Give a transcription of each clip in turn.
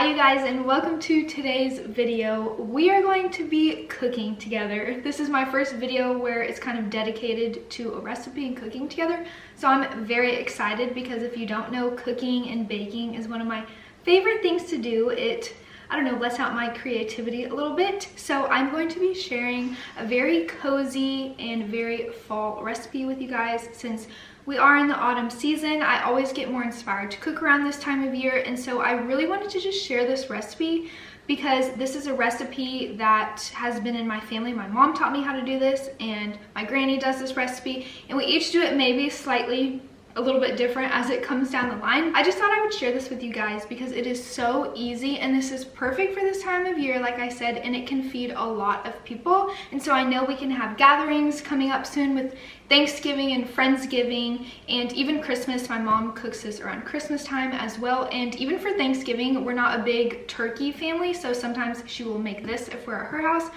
Hi you guys, and welcome to today's video. We are going to be cooking together. This is my first video where it's kind of dedicated to a recipe and cooking together. So I'm very excited because if you don't know, cooking and baking is one of my favorite things to do. I don't know, lets out my creativity a little bit. So I'm going to be sharing a very cozy and very fall recipe with you guys. Since we are in the autumn season, I always get more inspired to cook around this time of year. And so I really wanted to just share this recipe because this is a recipe that has been in my family. My mom taught me how to do this and my granny does this recipe. And we each do it maybe slightly a little bit different as it comes down the line. I just thought I would share this with you guys because it is so easy and this is perfect for this time of year, like I said, and it can feed a lot of people. And so I know we can have gatherings coming up soon with Thanksgiving and Friendsgiving and even Christmas. My mom cooks this around Christmas time as well. And even for Thanksgiving, we're not a big turkey family, so sometimes she will make this if we're at her house.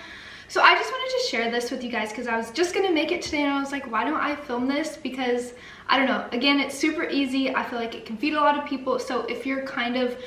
So I just wanted to share this with you guys because I was just gonna make it today and I was like, why don't I film this? Because I don't know, again, it's super easy. I feel like it can feed a lot of people. So if you're kind of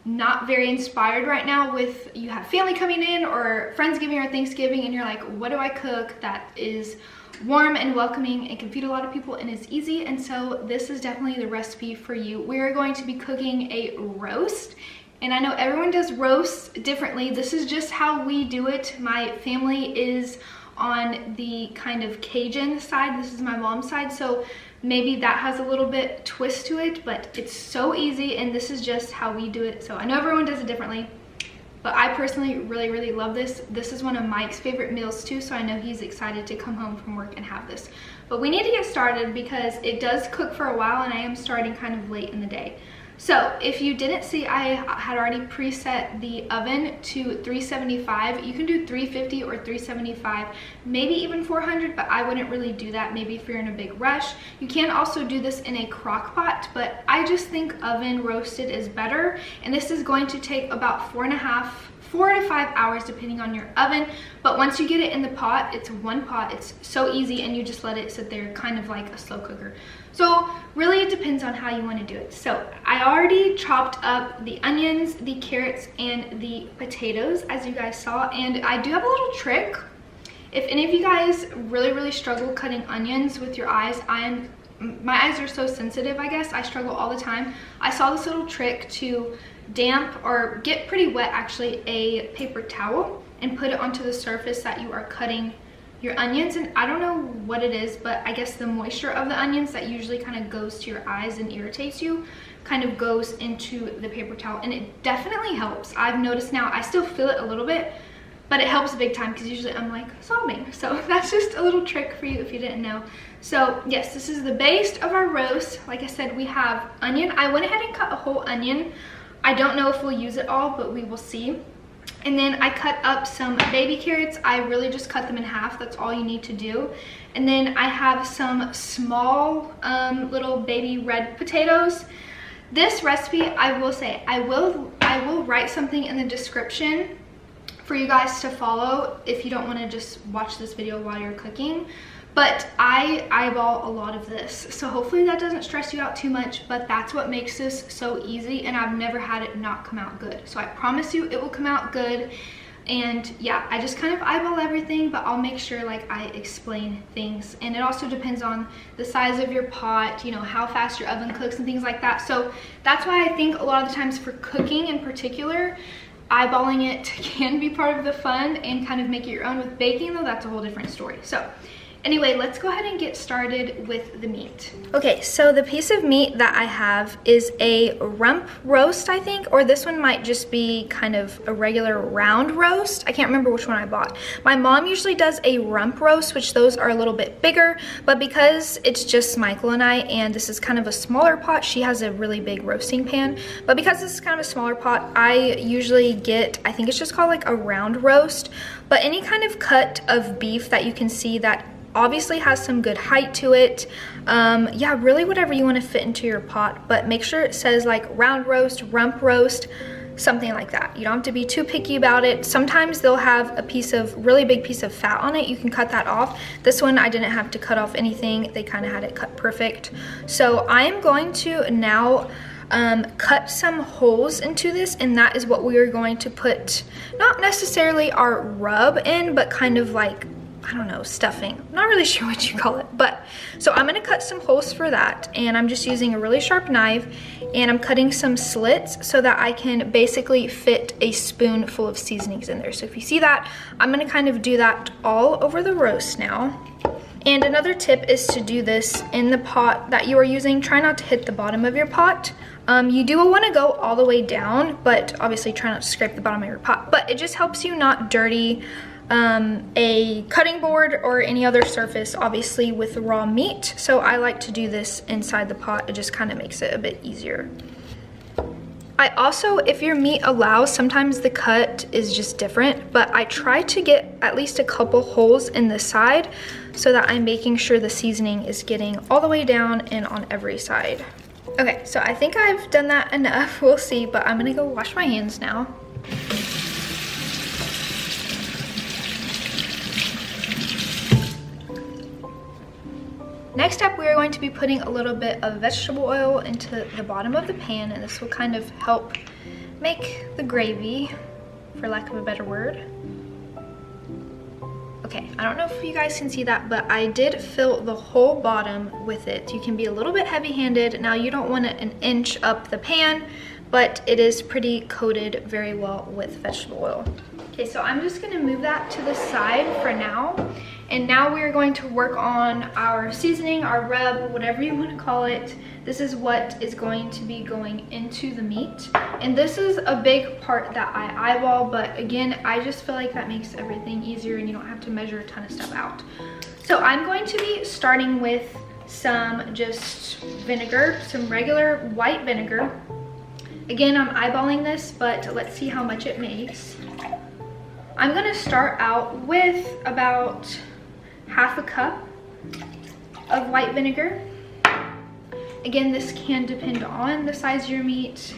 not very inspired right now with, you have family coming in or Friendsgiving or Thanksgiving and you're like, what do I cook that is warm and welcoming and can feed a lot of people and is easy? And so this is definitely the recipe for you. We're going to be cooking a roast. And I know everyone does roasts differently. This is just how we do it. My family is on the kind of Cajun side. This is my mom's side. So maybe that has a little bit twist to it, but it's so easy and this is just how we do it. So I know everyone does it differently, but I personally really love this. This is one of Mike's favorite meals too, so I know he's excited to come home from work and have this. But we need to get started because it does cook for a while and I am starting kind of late in the day. So if you didn't see, I had already preset the oven to 375. You can do 350 or 375, maybe even 400, but I wouldn't really do that maybe if you're in a big rush. You can also do this in a crock pot, but I just think oven roasted is better. And this is going to take about 4 to 5 hours depending on your oven. But once you get it in the pot, it's one pot, it's so easy and you just let it sit there kind of like a slow cooker. So really it depends on how you want to do it. So I already chopped up the onions, the carrots, and the potatoes as you guys saw. And I do have a little trick. If any of you guys really struggle cutting onions with your eyes, my eyes are so sensitive, I guess. I struggle all the time. I saw this little trick to damp or get pretty wet actually a paper towel and put it onto the surface that you are cutting your onions. And I don't know what it is, but I guess the moisture of the onions that usually kind of goes to your eyes and irritates you kind of goes into the paper towel, and it definitely helps. I've noticed now, I still feel it a little bit, but it helps big time because usually I'm like sobbing. So that's just a little trick for you if you didn't know. So yes, this is the base of our roast. Like I said, we have onion. I went ahead and cut a whole onion. I don't know if we'll use it all, but we will see. And then I cut up some baby carrots. I really just cut them in half. That's all you need to do. And then I have some small little baby red potatoes. This recipe, I will say, I will write something in the description for you guys to follow if you don't want to just watch this video while you're cooking. But I eyeball a lot of this, so hopefully that doesn't stress you out too much, but that's what makes this so easy, and I've never had it not come out good. So I promise you it will come out good. And yeah, I just kind of eyeball everything, but I'll make sure like I explain things. And it also depends on the size of your pot, you know, how fast your oven cooks and things like that. So that's why I think a lot of the times for cooking in particular, eyeballing it can be part of the fun and kind of make it your own. With baking though, that's a whole different story. So anyway, let's go ahead and get started with the meat. Okay, so the piece of meat that I have is a rump roast, I think, or this one might just be kind of a regular round roast. I can't remember which one I bought. My mom usually does a rump roast, which those are a little bit bigger, but because it's just Michael and I, and this is kind of a smaller pot, she has a really big roasting pan. But because this is kind of a smaller pot, I usually get, I think it's just called like a round roast, but any kind of cut of beef that you can see that obviously has some good height to it. Yeah, really whatever you want to fit into your pot, but make sure it says like round roast, rump roast, something like that. You don't have to be too picky about it. Sometimes they'll have a really big piece of fat on it. You can cut that off. This one I didn't have to cut off anything. They kind of had it cut perfect. So I am going to now cut some holes into this, and that is what we are going to put, not necessarily our rub in, but kind of like, I don't know, stuffing. I'm not really sure what you call it, but so I'm gonna cut some holes for that, and I'm just using a really sharp knife, and I'm cutting some slits so that I can basically fit a spoonful of seasonings in there. So if you see that, I'm gonna kind of do that all over the roast now. And another tip is to do this in the pot that you are using. Try not to hit the bottom of your pot. You do want to go all the way down, but obviously try not to scrape the bottom of your pot. But it just helps you not dirty a cutting board or any other surface, obviously with raw meat. So I like to do this inside the pot. It just kind of makes it a bit easier. I also, if your meat allows, sometimes the cut is just different, but I try to get at least a couple holes in the side so that I'm making sure the seasoning is getting all the way down and on every side. Okay, so I think I've done that enough. We'll see, but I'm gonna go wash my hands now. Next up, we are going to be putting a little bit of vegetable oil into the bottom of the pan, and this will kind of help make the gravy, for lack of a better word. Okay, I don't know if you guys can see that, but I did fill the whole bottom with it. You can be a little bit heavy-handed. Now, you don't want it an inch up the pan, but it is pretty coated very well with vegetable oil. Okay, so I'm just gonna move that to the side for now. And now we are going to work on our seasoning, our rub, whatever you want to call it. This is what is going to be going into the meat. And this is a big part that I eyeball, but again, I just feel like that makes everything easier and you don't have to measure a ton of stuff out. So I'm going to be starting with some just vinegar, some regular white vinegar. Again, I'm eyeballing this, but let's see how much it makes. I'm gonna start out with about half a cup of white vinegar. Again, this can depend on the size of your meat.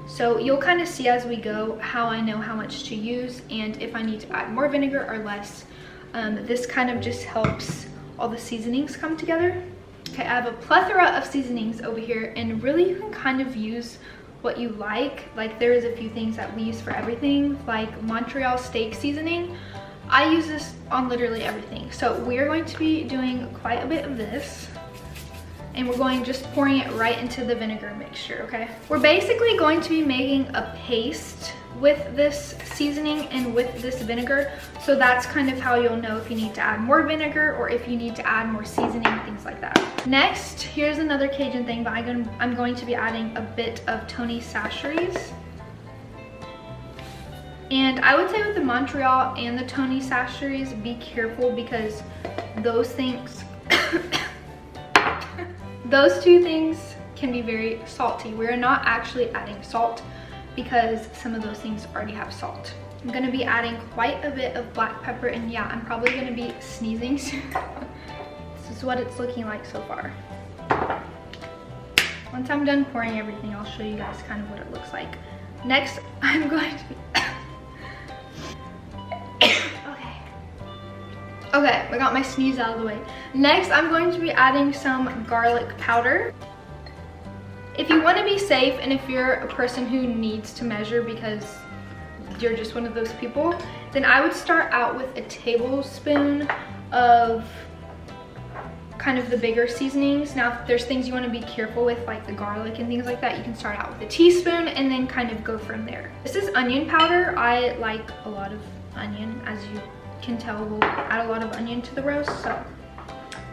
So you'll kind of see as we go how I know how much to use and if I need to add more vinegar or less. This kind of just helps all the seasonings come together. Okay, I have a plethora of seasonings over here, and really you can kind of use what you like. Like there is a few things that we use for everything, like Montreal steak seasoning. I use this on literally everything. So we are going to be doing quite a bit of this, and we're going just pouring it right into the vinegar mixture, okay? We're basically going to be making a paste with this seasoning and with this vinegar. So that's kind of how you'll know if you need to add more vinegar or if you need to add more seasoning, things like that. Next, here's another Cajun thing, but I'm going to be adding a bit of Tony Chachere's. And I would say with the Montreal and the Tony Chachere's, be careful because those things, those two things can be very salty. We're not actually adding salt because some of those things already have salt. I'm gonna be adding quite a bit of black pepper, and yeah, I'm probably gonna be sneezing soon. This is what it's looking like so far. Once I'm done pouring everything, I'll show you guys kind of what it looks like. Next, I'm going to be Okay, I got my sneeze out of the way. Next, I'm going to be adding some garlic powder. If you want to be safe, and if you're a person who needs to measure because you're just one of those people, then I would start out with a tablespoon of kind of the bigger seasonings. Now, if there's things you want to be careful with, like the garlic and things like that, you can start out with a teaspoon and then kind of go from there. This is onion powder. I like a lot of onion, as you can tell. We'll add a lot of onion to the roast, so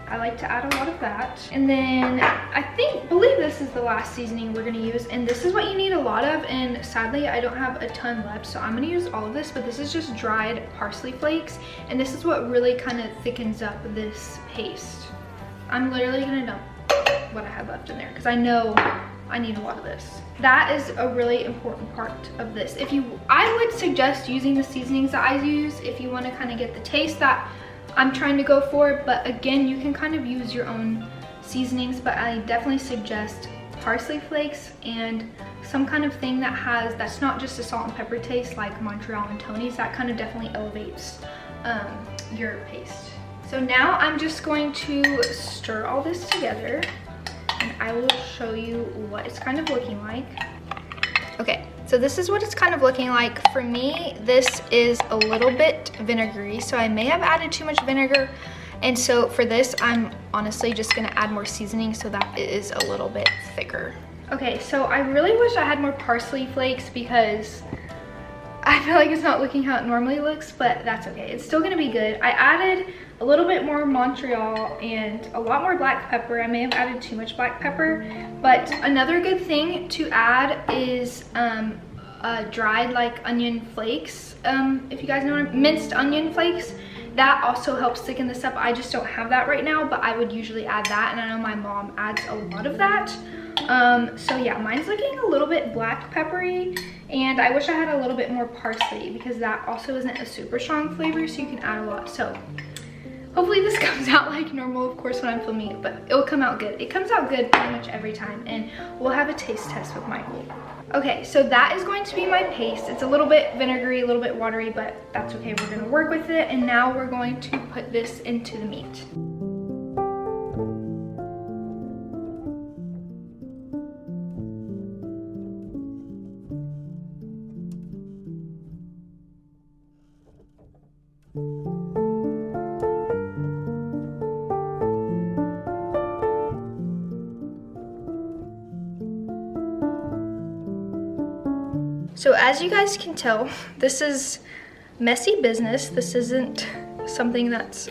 I like to add a lot of that. And then I believe this is the last seasoning we're gonna use, and this is what you need a lot of, and sadly I don't have a ton left, so I'm gonna use all of this, but this is just dried parsley flakes, and this is what really kind of thickens up this paste. I'm literally gonna dump what I have left in there because I know I need a lot of this. That is a really important part of this. I would suggest using the seasonings that I use if you want to kind of get the taste that I'm trying to go for, but again, you can kind of use your own seasonings, but I definitely suggest parsley flakes and some kind of thing that's not just a salt and pepper taste like Montreal and Tony's. That kind of definitely elevates your paste. So now I'm just going to stir all this together. and I will show you what it's kind of looking like. Okay, so this is what it's kind of looking like. For me, this is a little bit vinegary, so I may have added too much vinegar. And so for this, I'm honestly just gonna add more seasoning so that it is a little bit thicker. Okay, so I really wish I had more parsley flakes because I feel like it's not looking how it normally looks, but that's okay. It's still gonna be good. I added a little bit more Montreal and a lot more black pepper. I may have added too much black pepper, but another good thing to add is dried like onion flakes. If you guys know what minced onion flakes. That also helps thicken this up. I just don't have that right now, but I would usually add that, and I know my mom adds a lot of that. So yeah, mine's looking a little bit black peppery, and I wish I had a little bit more parsley because that also isn't a super strong flavor, so you can add a lot. So hopefully this comes out like normal, of course, when I'm filming it, but it'll come out good. It comes out good pretty much every time, and we'll have a taste test with Michael. Okay, so that is going to be my paste. It's a little bit vinegary, a little bit watery, but that's okay. We're gonna work with it, and now we're going to put this into the meat. So as you guys can tell, this is messy business. This isn't something that's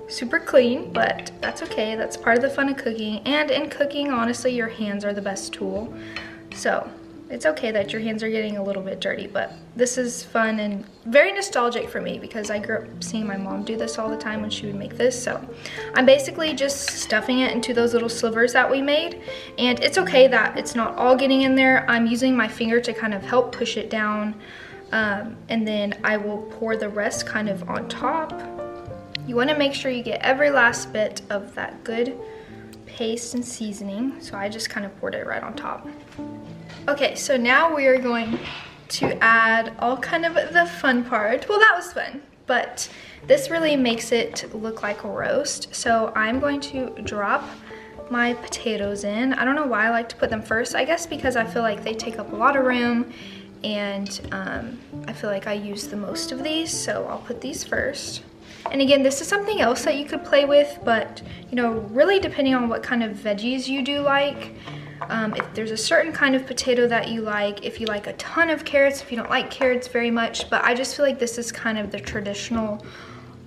super clean, but that's okay. That's part of the fun of cooking. And in cooking, honestly, your hands are the best tool. So it's okay that your hands are getting a little bit dirty, but this is fun and very nostalgic for me because I grew up seeing my mom do this all the time when she would make this. So I'm basically just stuffing it into those little slivers that we made, and it's okay that it's not all getting in there. I'm using my finger to kind of help push it down, and then I will pour the rest kind of on top. You want to make sure you get every last bit of that good paste and seasoning, so I just kind of poured it right on top. Okay, so now we are going to add all kind of the fun part. Well, that was fun, but this really makes it look like a roast. So I'm going to drop my potatoes in. I don't know why I like to put them first. I guess because I feel like they take up a lot of room, and I feel like I use the most of these, so I'll put these first. And again, this is something else that you could play with, but you know, really depending on what kind of veggies you do like. If there's a certain kind of potato that you like, if you like a ton of carrots, if you don't like carrots very much, but I just feel like this is kind of the traditional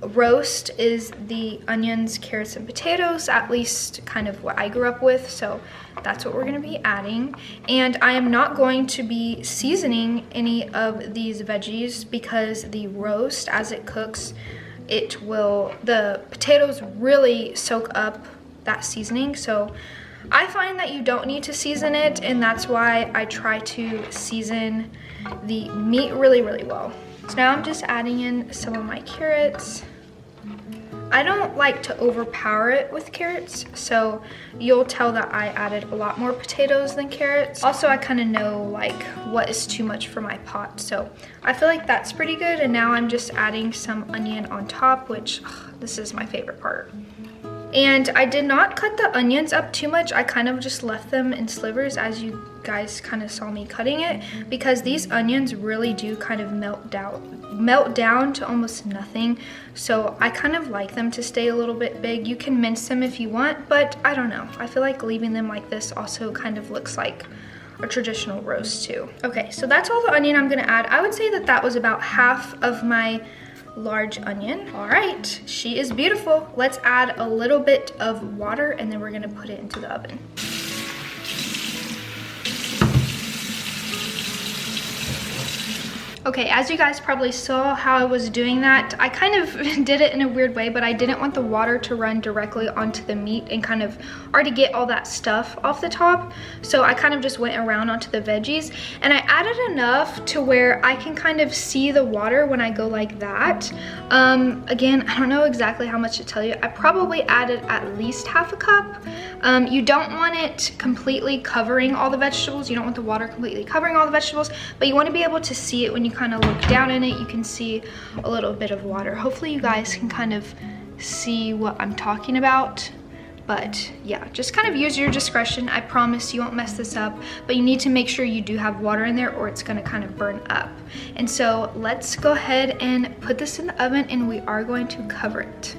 roast, is the onions, carrots, and potatoes, at least kind of what I grew up with. So that's what we're gonna be adding. And I am not going to be seasoning any of these veggies because the roast, as it cooks, the potatoes really soak up that seasoning. So I find that you don't need to season it, and that's why I try to season the meat really, really well. So now I'm just adding in some of my carrots. I don't like to overpower it with carrots, so you'll tell that I added a lot more potatoes than carrots. Also, I kind of know like what is too much for my pot, so I feel like that's pretty good. And now I'm just adding some onion on top, which this is my favorite part. And I did not cut the onions up too much. I kind of just left them in slivers, as you guys kind of saw me cutting it, because these onions really do kind of melt down to almost nothing. So I kind of like them to stay a little bit big. You can mince them if you want, but I don't know. I feel like leaving them like this also kind of looks like a traditional roast too. Okay, so that's all the onion I'm gonna add. I would say that that was about half of my large onion. All right, she is beautiful. Let's add a little bit of water, and then we're gonna put it into the oven. Okay, as you guys probably saw how I was doing that, I kind of did it in a weird way, but I didn't want the water to run directly onto the meat and kind of already get all that stuff off the top. So I kind of just went around onto the veggies, and I added enough to where I can kind of see the water when I go like that. Again, I don't know exactly how much to tell you. I probably added at least half a cup. You don't want it completely covering all the vegetables. You don't want the water completely covering all the vegetables, but you want to be able to see it when you kind of look down in it. You can see a little bit of water. Hopefully you guys can kind of see what I'm talking about But yeah, just kind of use your discretion. I promise you won't mess this up, but you need to make sure you do have water in there or it's gonna kind of burn up. And so let's go ahead and put this in the oven, and we are going to cover it.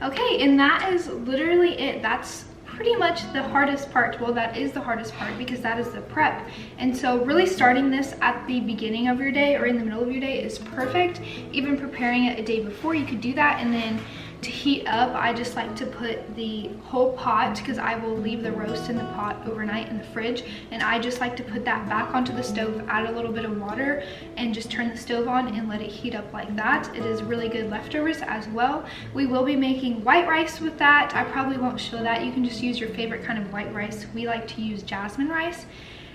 Okay, and that is literally it. That's pretty much the hardest part. Well, that is the hardest part because that is the prep. And so really starting this at the beginning of your day or in the middle of your day is perfect. Even preparing it a day before, you could do that. And then to heat up, I just like to put the whole pot, because I will leave the roast in the pot overnight in the fridge, and I just like to put that back onto the stove, add a little bit of water, and just turn the stove on and let it heat up like that. It is really good leftovers as well. We will be making white rice with that. I probably won't show that. You can just use your favorite kind of white rice. We like to use jasmine rice.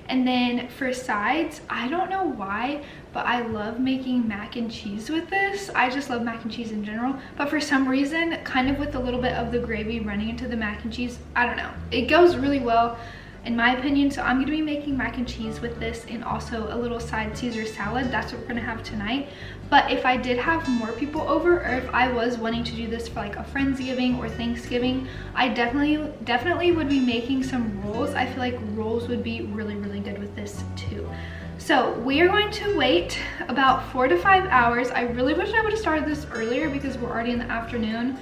And then for sides, I don't know why, but I love making mac and cheese with this. I just love mac and cheese in general, but for some reason, kind of with a little bit of the gravy running into the mac and cheese, I don't know. It goes really well in my opinion. So I'm gonna be making mac and cheese with this, and also a little side Caesar salad. That's what we're gonna have tonight. But if I did have more people over, or if I was wanting to do this for like a Friendsgiving or Thanksgiving, I definitely would be making some rolls. I feel like rolls would be really, really good with this too. So we are going to wait about 4 to 5 hours. I really wish I would have started this earlier because we're already in the afternoon.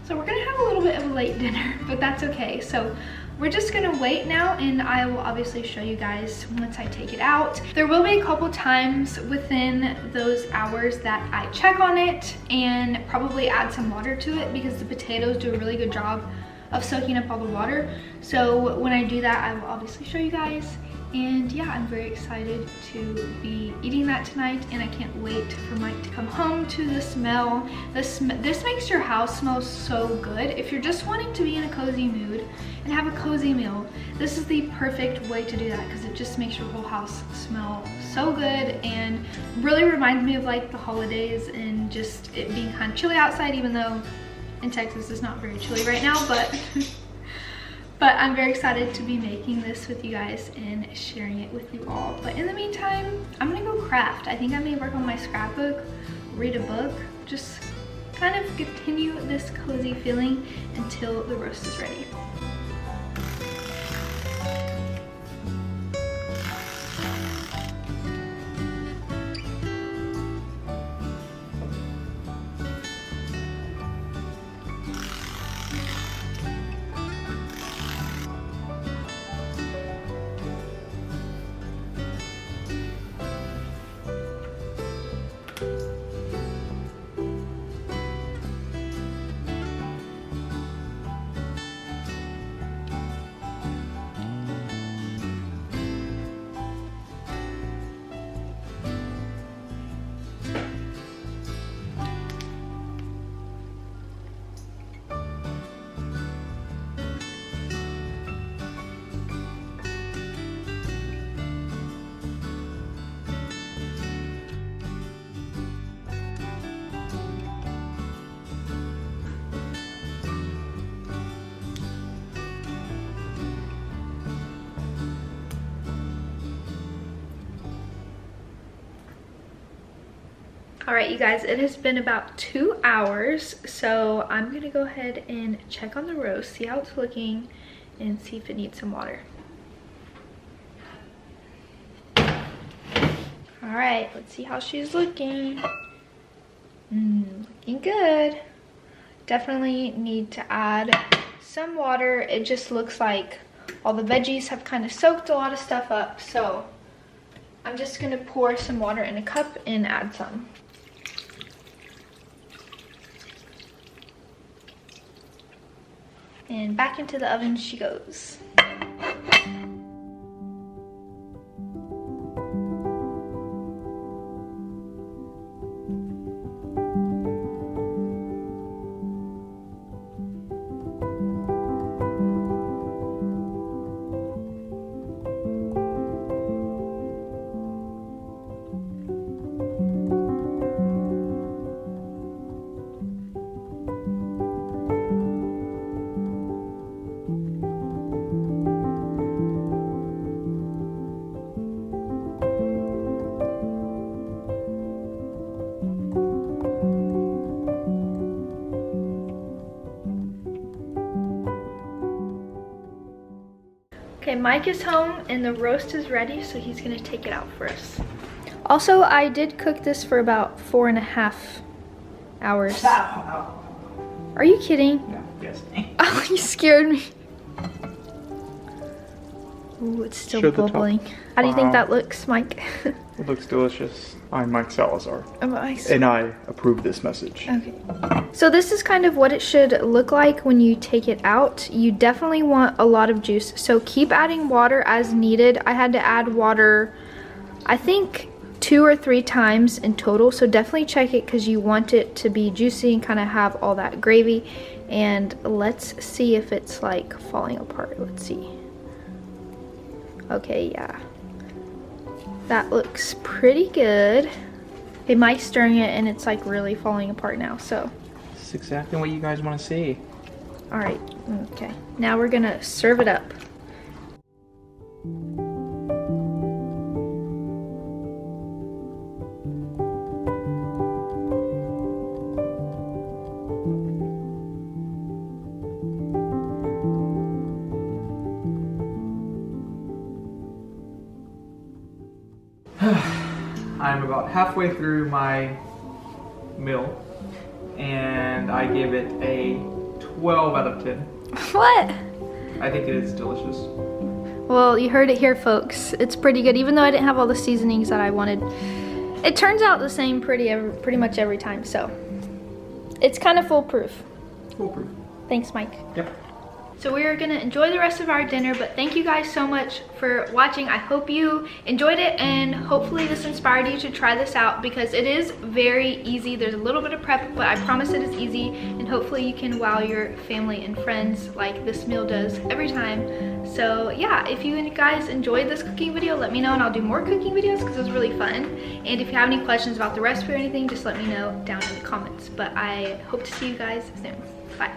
So we're gonna have a little bit of a late dinner, but that's okay. So we're just gonna wait now, and I will obviously show you guys once I take it out. There will be a couple times within those hours that I check on it and probably add some water to it, because the potatoes do a really good job of soaking up all the water. So when I do that, I will obviously show you guys. And yeah, I'm very excited to be eating that tonight, and I can't wait for Mike to come home to the smell. This makes your house smell so good. If you're just wanting to be in a cozy mood and have a cozy meal, this is the perfect way to do that, because it just makes your whole house smell so good and really reminds me of like the holidays and just it being kind of chilly outside, even though in Texas it's not very chilly right now, but But I'm very excited to be making this with you guys and sharing it with you all. But in the meantime, I'm gonna go craft. I think I may work on my scrapbook, read a book, just kind of continue this cozy feeling until the roast is ready. All right, you guys, it has been about 2 hours, so I'm gonna go ahead and check on the roast, see how it's looking, and see if it needs some water. All right, let's see how she's looking. Looking good. Definitely need to add some water. It just looks like all the veggies have kind of soaked a lot of stuff up, so I'm just gonna pour some water in a cup and add some. And back into the oven she goes. Okay, Mike is home and the roast is ready, so he's gonna take it out for us. Also, I did cook this for about 4.5 hours. Are you kidding? No, yes. Oh, you scared me. Ooh, it's still bubbling. How do you think that looks, Mike? It looks delicious. I'm Mike Salazar. And I approve this message. Okay. So this is kind of what it should look like when you take it out. You definitely want a lot of juice. So keep adding water as needed. I had to add water, I think 2 or 3 times in total. So definitely check it because you want it to be juicy and kind of have all that gravy. And let's see if it's like falling apart. Let's see. Okay, yeah. That looks pretty good. Okay, Mike's stirring it and it's like really falling apart now, so. This is exactly what you guys want to see. All right, okay. Now we're gonna serve it up. I'm about halfway through my meal and I give it a 12 out of 10. What? I think it is delicious. Well, you heard it here, folks. It's pretty good, even though I didn't have all the seasonings that I wanted. It turns out the same pretty much every time, so. It's kind of foolproof. Foolproof. Thanks, Mike. Yep. So we are gonna enjoy the rest of our dinner, but thank you guys so much for watching. I hope you enjoyed it and hopefully this inspired you to try this out because it is very easy. There's a little bit of prep, but I promise it is easy and hopefully you can wow your family and friends like this meal does every time. So yeah, if you guys enjoyed this cooking video, let me know and I'll do more cooking videos because it was really fun. And if you have any questions about the recipe or anything, just let me know down in the comments. But I hope to see you guys soon. Bye.